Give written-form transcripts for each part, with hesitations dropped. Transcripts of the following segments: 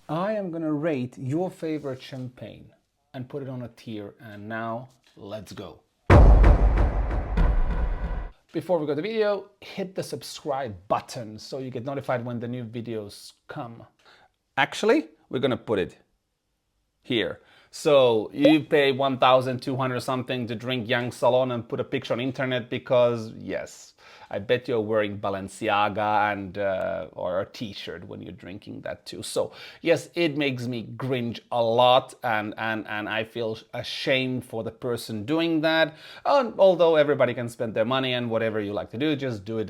I am gonna rate your favorite champagne and put it on a tier. And now, let's go. Before we go to the video, hit the subscribe button so you get notified when the new videos come. Actually, we're gonna put it here. So you pay 1,200 something to drink Young Salon and put a picture on internet because, yes, I bet you're wearing Balenciaga and or a t-shirt when you're drinking that too. So yes, it makes me cringe a lot, and I feel ashamed for the person doing that. Although everybody can spend their money and whatever you like to do, just do it.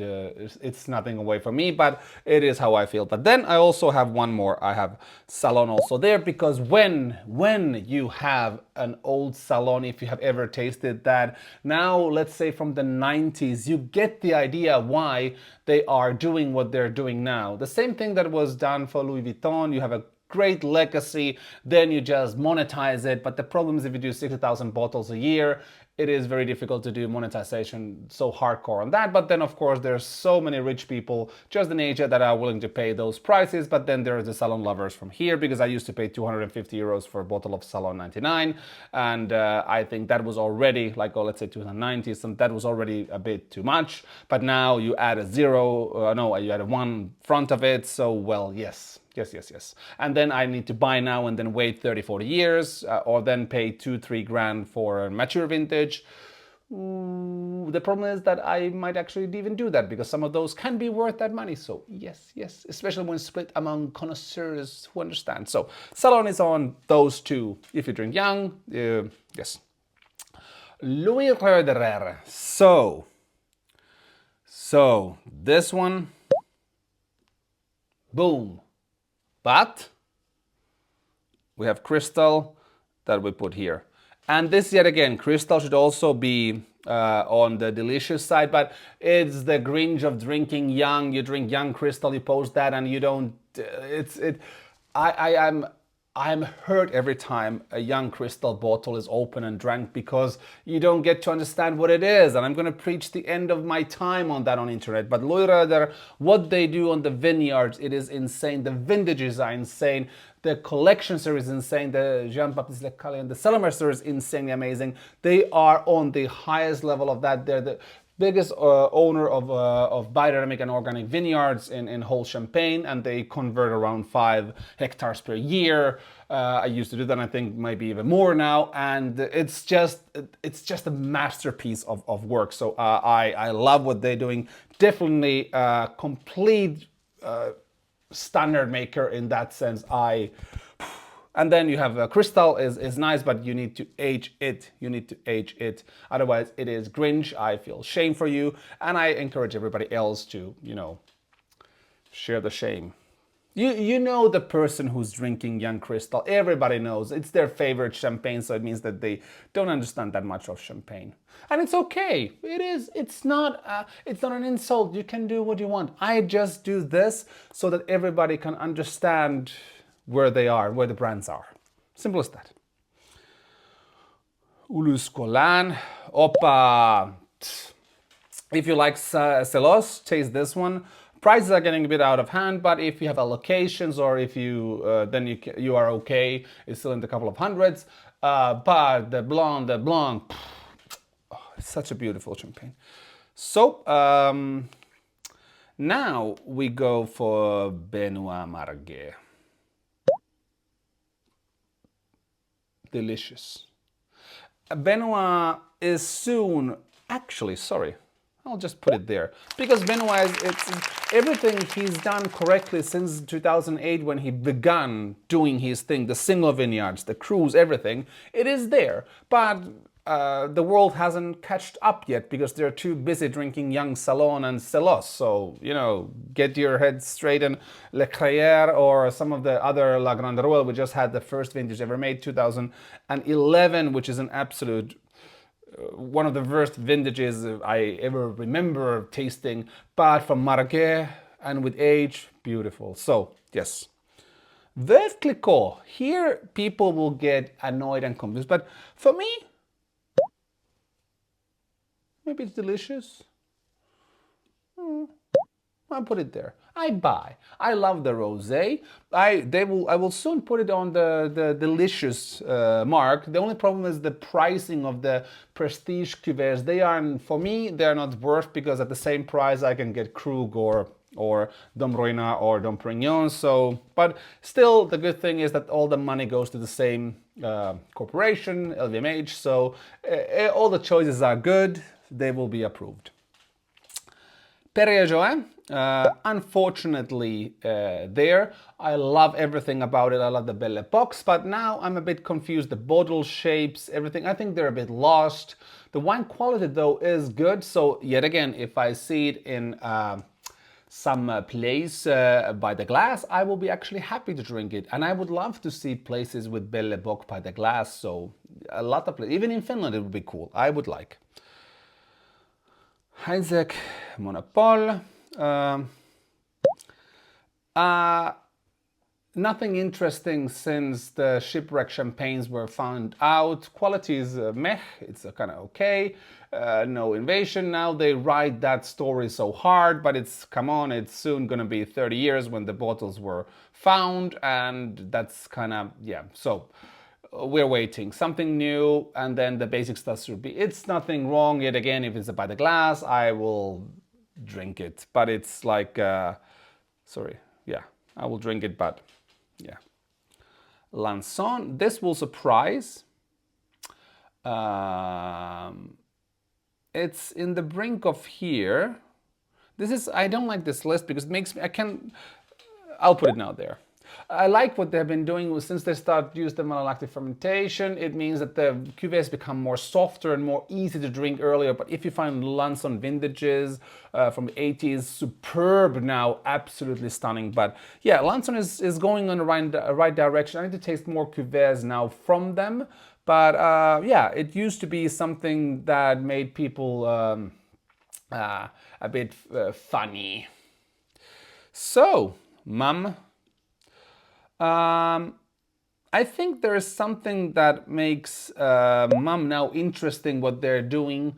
It's nothing away from me, but it is how I feel. But then I also have one more. I have Salon also there because when you have an old Salon, if you have ever tasted that, now let's say from the 90s, you get the idea why they are doing what they're doing now. The same thing that was done for Louis Vuitton. You have a great legacy, then you just monetize it. But the problem is if you do 60,000 bottles a year, it is very difficult to do monetization so hardcore on that. But then of course there's so many rich people just in Asia that are willing to pay those prices. But then there's the salon lovers from here, because I used to pay 250 euros for a bottle of Salon 99, and I think that was already like, oh, let's say 2090s, and that was already a bit too much. But now you add a zero, no, you add a one front of it, so well, yes. Yes. And then I need to buy now and then wait 30, 40 years, or then pay 2, 3 grand for a mature vintage. The problem is that I might actually even do that because some of those can be worth that money. So yes, especially when split among connoisseurs who understand. So Salon is on those two. If you drink young, yes. Louis Roederer. So this one, boom. But we have crystal that we put here. And this, yet again, crystal should also be on the delicious side, but it's the cringe of drinking young. You drink young crystal, you post that, and you don't. I'm hurt every time a young crystal bottle is open and drank because you don't get to understand what it is. And I'm going to preach the end of my time on that on internet. But Roederer, what they do on the vineyards, it is insane. The vintages are insane. The collection series is insane. The Jean-Baptiste Le Caille and the Cellarmaster is insanely amazing. They are on the highest level of that. They're the biggest owner of biodynamic and organic vineyards in whole Champagne, and they convert around 5 hectares per year. I used to do that, I think maybe even more now, and it's just a masterpiece of work. So I love what they're doing. Definitely complete standard maker in that sense. And then you have crystal is nice, but you need to age it. Otherwise, it is cringe. I feel shame for you, and I encourage everybody else to, share the shame. You know the person who's drinking young crystal. Everybody knows it's their favorite champagne, so it means that they don't understand that much of champagne, and it's okay. It is. It's not. It's not an insult. You can do what you want. I just do this so that everybody can understand where they are, where the brands are. Simple as that. Uluscolan. Opa. If you like Celos, taste this one. Prices are getting a bit out of hand, but if you have allocations or if you then you are okay. It's still in the couple of hundreds. But the Blanc, it's such a beautiful champagne. So now we go for Benoît Marguet. Delicious. Benoît is soon, actually, sorry, I'll just put it there. Because Benoît, it's everything he's done correctly since 2008 when he began doing his thing, the single vineyards, the cruise, everything, it is there. But the world hasn't catched up yet because they're too busy drinking young Salon and Celos. So, get your head straight. And Le Crayère or some of the other La Grande Royale, we just had the first vintage ever made, 2011, which is an absolute one of the worst vintages I ever remember tasting. But from Marguet and with age, beautiful. So, yes. Veuve Clicquot. Here people will get annoyed and confused. But for me, maybe it's delicious. I put it there. I buy. I love the rosé. I will soon put it on the delicious mark. The only problem is the pricing of the prestige cuvées. They are, for me, they are not worth, because at the same price I can get Krug or Dom or Dom Pérignon. So, but still, the good thing is that all the money goes to the same corporation, LVMH. So all the choices are good. They will be approved. Perrier-Jouin, unfortunately there. I love everything about it. I love the Belle Box, but now I'm a bit confused. The bottle shapes, everything, I think they're a bit lost. The wine quality though is good. So yet again, if I see it in some place by the glass, I will be actually happy to drink it. And I would love to see places with Belle Box by the glass. So a lot of places, even in Finland, it would be cool. I would like. Isaac, Monopole. Nothing interesting since the shipwreck champagnes were found out. Quality is meh, it's kind of okay. No invasion. Now they write that story so hard, but it's, come on, it's soon gonna be 30 years when the bottles were found, and that's kind of, yeah, so we're waiting. Something new, and then the basic stuff should be, it's nothing wrong. Yet again, if it's by the glass, I will drink it. But it's like, sorry, yeah, I will drink it, but yeah. Lanson, this will surprise. It's in the brink of here. This is, I don't like this list because it makes me, I'll put it now there. I like what they've been doing since they started use the malolactic fermentation. It means that the cuvées become more softer and more easy to drink earlier. But if you find Lanson vintages from the 80s, superb now, absolutely stunning. But yeah, Lanson is going in the right direction. I need to taste more cuvées now from them. But yeah, it used to be something that made people a bit funny. So, Mumm. I think there is something that makes Mumm now interesting, what they're doing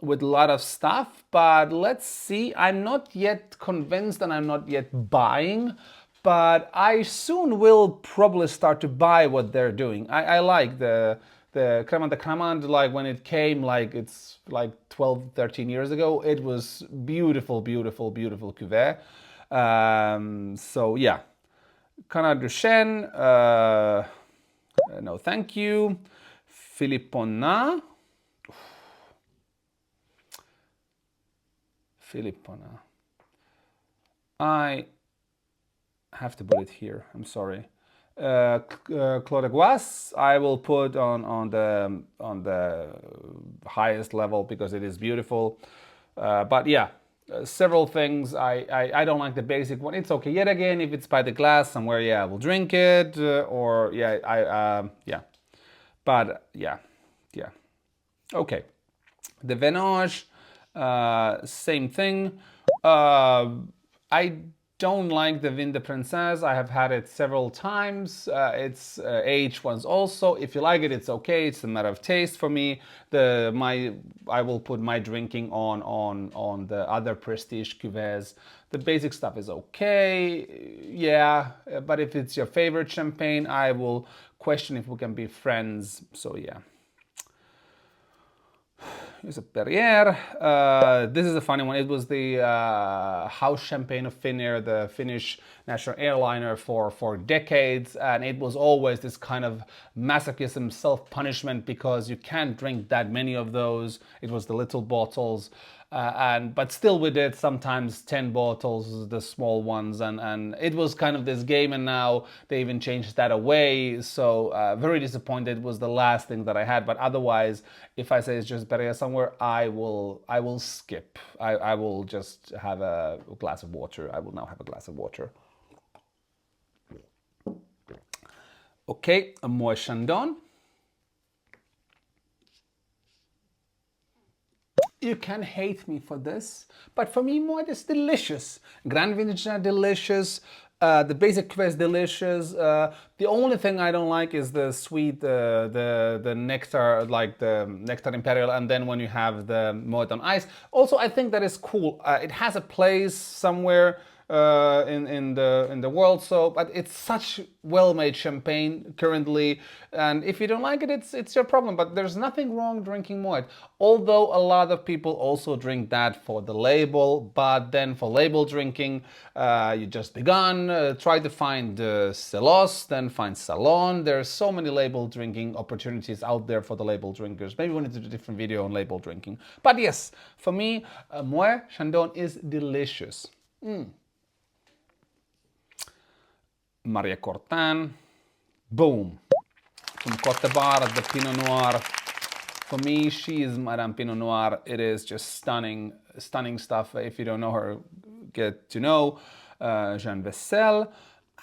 with a lot of stuff, but let's see. I'm not yet convinced and I'm not yet buying, but I soon will probably start to buy what they're doing. I like the Cremant, like when it came, like it's like 12, 13 years ago, it was beautiful, beautiful, beautiful cuvée. So yeah. Canard du Chêne, no thank you. Philipponnat. Philipponnat. I have to put it here, I'm sorry. Clos de Gouas, I will put on the highest level because it is beautiful. But yeah, several things. I don't like the basic one. It's okay. Yet again, if it's by the glass somewhere, yeah, I will drink it. Or yeah, yeah. But yeah. Okay. The Venage, same thing. I don't like the Vin de Princesse. I have had it several times. It's aged ones also. If you like it, it's okay. It's a matter of taste for me. I will put my drinking on the other prestige cuvées. The basic stuff is okay, yeah. But if it's your favorite champagne, I will question if we can be friends. So yeah. Here's a Perrier. This is a funny one. It was the house champagne of Finnair, the Finnish national airliner for decades, and it was always this kind of masochism, self-punishment, because you can't drink that many of those. It was the little bottles. But still we did sometimes 10 bottles, the small ones, and it was kind of this game, and now they even changed that away. So very disappointed. It was the last thing that I had, but otherwise, if I say it's just Perrier somewhere, I will skip. I will just have a glass of water. I will now have a glass of water. Okay, a Moët Chandon. You can hate me for this, but for me, Moët is delicious. Grand vintage are delicious. The basic cuvée is delicious. The only thing I don't like is the sweet, the nectar, like the nectar imperial, and then when you have the Moët on ice. Also, I think that is cool. It has a place somewhere in the world. So, but it's such well-made champagne currently, and if you don't like it, it's your problem. But there's nothing wrong drinking Moët. Although a lot of people also drink that for the label, but then for label drinking, you just begun. Try to find Celos, then find Salon. There's so many label drinking opportunities out there for the label drinkers. Maybe we need to do a different video on label drinking. But yes, for me, Moët Chandon is delicious. Marie-Courtin, boom. From Côte d'Ivoire, the Pinot Noir. For me, she is Madame Pinot Noir. It is just stunning, stunning stuff. If you don't know her, get to know. Jean Vessel.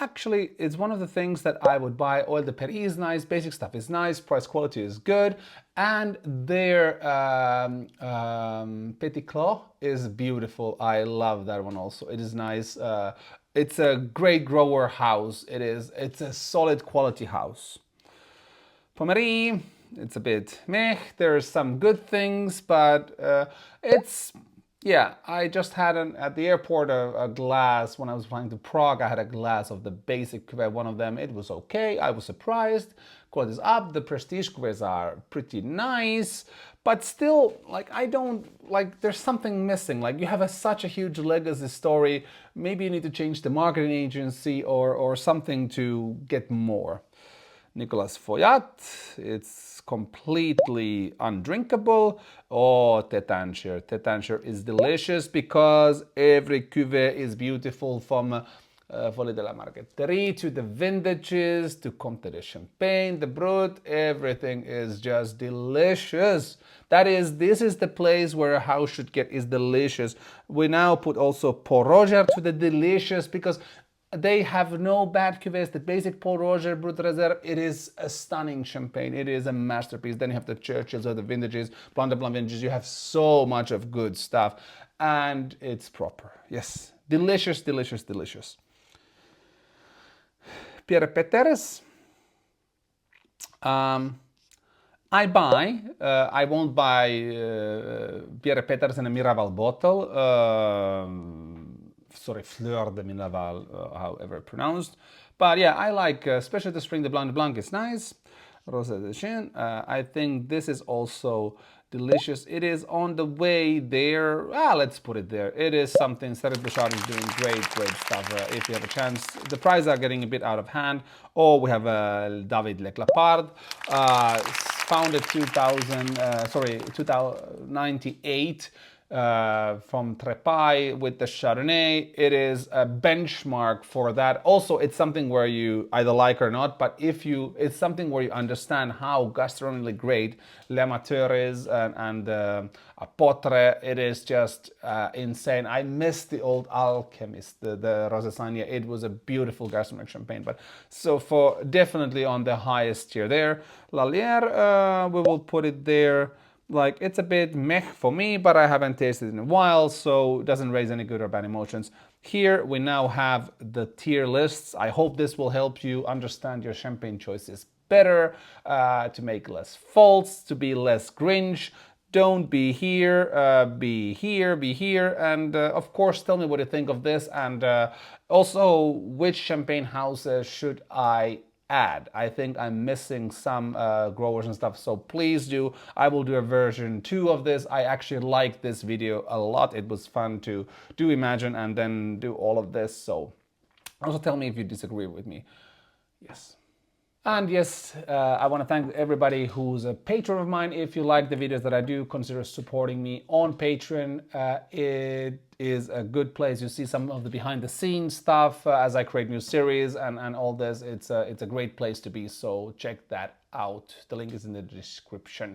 Actually, it's one of the things that I would buy. Oil de Paris is nice, basic stuff is nice, price quality is good, and their Petit Clos is beautiful. I love that one also. It is nice. It's a great grower house. It's a solid quality house. Pommery, it's a bit meh. There's some good things, but yeah, I just had at the airport a glass. When I was flying to Prague, I had a glass of the basic cuvée, one of them. It was okay. I was surprised. Quality is up. The prestige cuvées are pretty nice, but still, like, I don't, like, there's something missing. Like, you have such a huge legacy story. Maybe you need to change the marketing agency or something to get more. Nicolas Foyat, it's completely undrinkable. Oh, Tétanger. Tétanger is delicious because every cuvée is beautiful from Folie de la Margueterie to the vintages to Comte de Champagne, the Brut, everything is just delicious. This is the place where a house should get is delicious. We now put also Port Roger to the delicious because they have no bad cuvées. The basic Port Roger Brut Reserve, it is a stunning champagne. It is a masterpiece. Then you have the Churchills or the vintages, Blanc de Blanc vintages. You have so much of good stuff, and it's proper. Yes, delicious, delicious, delicious. Pierre Peters. I won't buy Pierre Peters in a Miraval bottle. Sorry, Fleur de Miraval, however pronounced. But yeah, I like, especially the Spring de Blanc is nice. Rosé de Chien. I think this is also delicious. It is on the way there. Let's put it there. It is something. Cedric Bouchard is doing great stuff. If you have a chance, the prices are getting a bit out of hand. Or we have David Leclapard, founded 1998. From Trepaille with the Chardonnay. It is a benchmark for that. Also, it's something where you either like or not, but it's something where you understand how gastronomically great l'Amateur is and Apotre. It is just insane. I miss the old Alchemist, the Rosasania. It was a beautiful gastronomic champagne, but so for definitely on the highest tier there. Lallier, we will put it there. Like, it's a bit meh for me, but I haven't tasted it in a while, so it doesn't raise any good or bad emotions. Here we now have the tier lists. I hope this will help you understand your champagne choices better, to make less faults, to be less Grinch. Don't be here, be here, be here, and of course tell me what you think of this, and also which champagne houses should I add. I think I'm missing some growers and stuff, so please do. I will do a version 2 of this. I actually liked this video a lot. It was fun to do Imagine and then do all of this, so also tell me if you disagree with me. Yes. And yes, I want to thank everybody who's a patron of mine. If you like the videos that I do, consider supporting me on Patreon. It is a good place. You see some of the behind the scenes stuff as I create new series and all this. It's a great place to be, so check that out. The link is in the description.